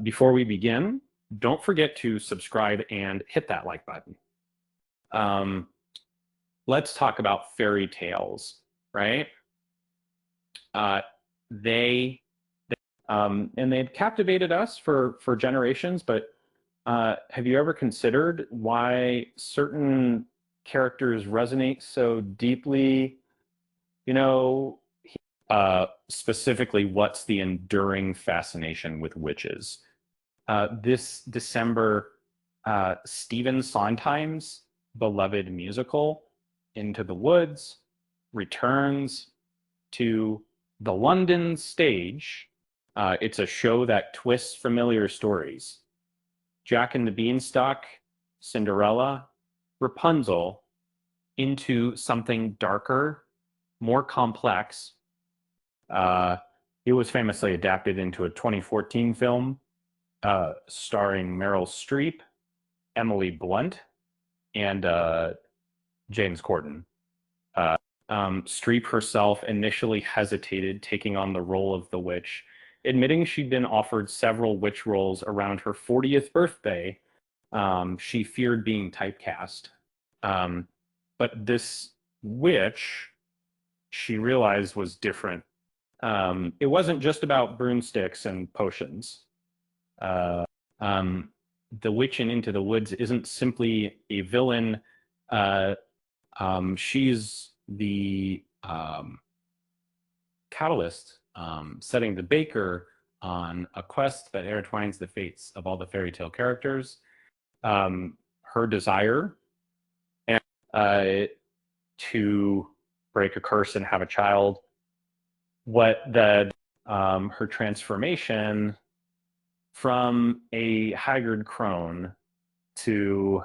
Before we begin, don't forget to subscribe and hit that like button. Um, let's talk about fairy tales, right? Uh, they, and they've captivated us for generations, but have you ever considered why certain characters resonate so deeply? You know, specifically, what's the enduring fascination with witches? This December, Stephen Sondheim's beloved musical, Into the Woods, returns to the London stage. It's a show that twists familiar stories. Jack and the Beanstalk, Cinderella, Rapunzel into something darker, more complex. Uh, it was famously adapted into a 2014 film starring Meryl Streep, Emily Blunt, and James Corden. Streep herself initially hesitated taking on the role of the witch, admitting she'd been offered several witch roles around her 40th birthday. She feared being typecast. Um, but this witch, she realized, was different. It wasn't just about broomsticks and potions. Uh, um, the witch in Into the Woods isn't simply a villain. Uh, she's the catalyst, setting the baker on a quest that intertwines the fates of all the fairy tale characters. Her desire and, to break a curse and have a child. What the her transformation from a haggard crone to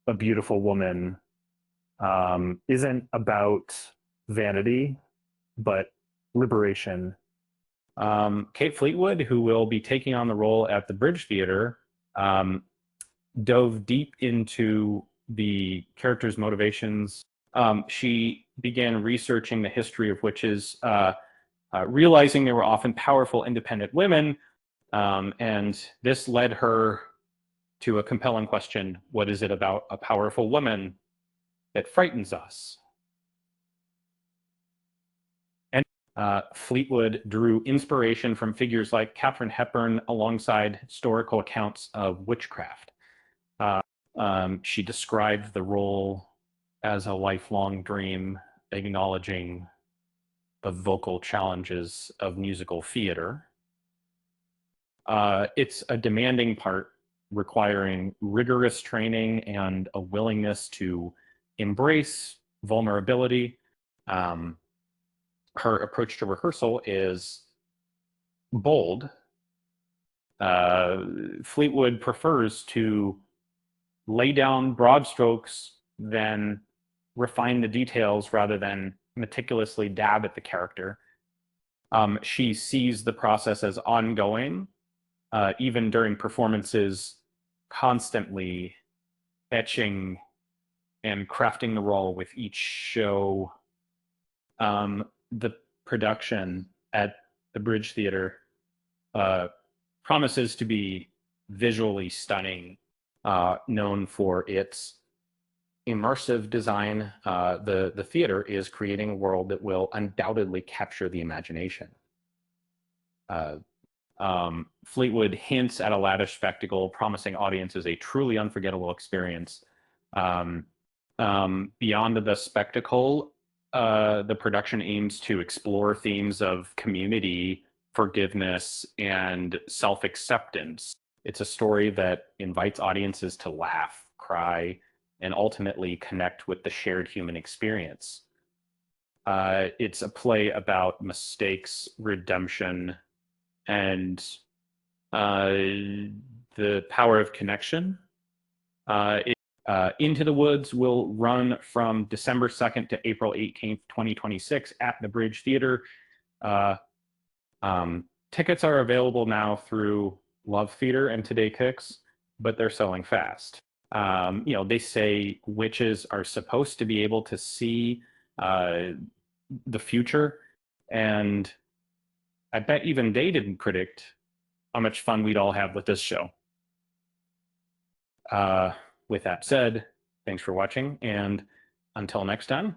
a beautiful woman isn't about vanity, but liberation. Kate Fleetwood, who will be taking on the role at the Bridge Theater, dove deep into the character's motivations. She began researching the history of witches, realizing they were often powerful, independent women, and this led her to a compelling question: what is it about a powerful woman that frightens us? And Fleetwood drew inspiration from figures like Katharine Hepburn alongside historical accounts of witchcraft. She described the role as a lifelong dream, acknowledging the vocal challenges of musical theater. It's a demanding part requiring rigorous training and a willingness to embrace vulnerability. Her approach to rehearsal is bold. Fleetwood prefers to lay down broad strokes, then refine the details rather than meticulously dab at the character. She sees the process as ongoing, even during performances, constantly etching and crafting the role with each show. The production at the Bridge Theater promises to be visually stunning, known for its immersive design. The theater is creating a world that will undoubtedly capture the imagination. Fleetwood hints at a lavish spectacle, promising audiences a truly unforgettable experience. Beyond the spectacle, the production aims to explore themes of community, forgiveness, and self-acceptance. It's a story that invites audiences to laugh, cry, and ultimately connect with the shared human experience. It's a play about mistakes, redemption, and the power of connection. Into the Woods will run from December 2nd to April 18th, 2026 at the Bridge Theater. Tickets are available now through Love Theater and Today Kicks, but they're selling fast. They say witches are supposed to be able to see the future, and I bet even they didn't predict how much fun we'd all have with this show. Uh, with that said, thanks for watching, and until next time.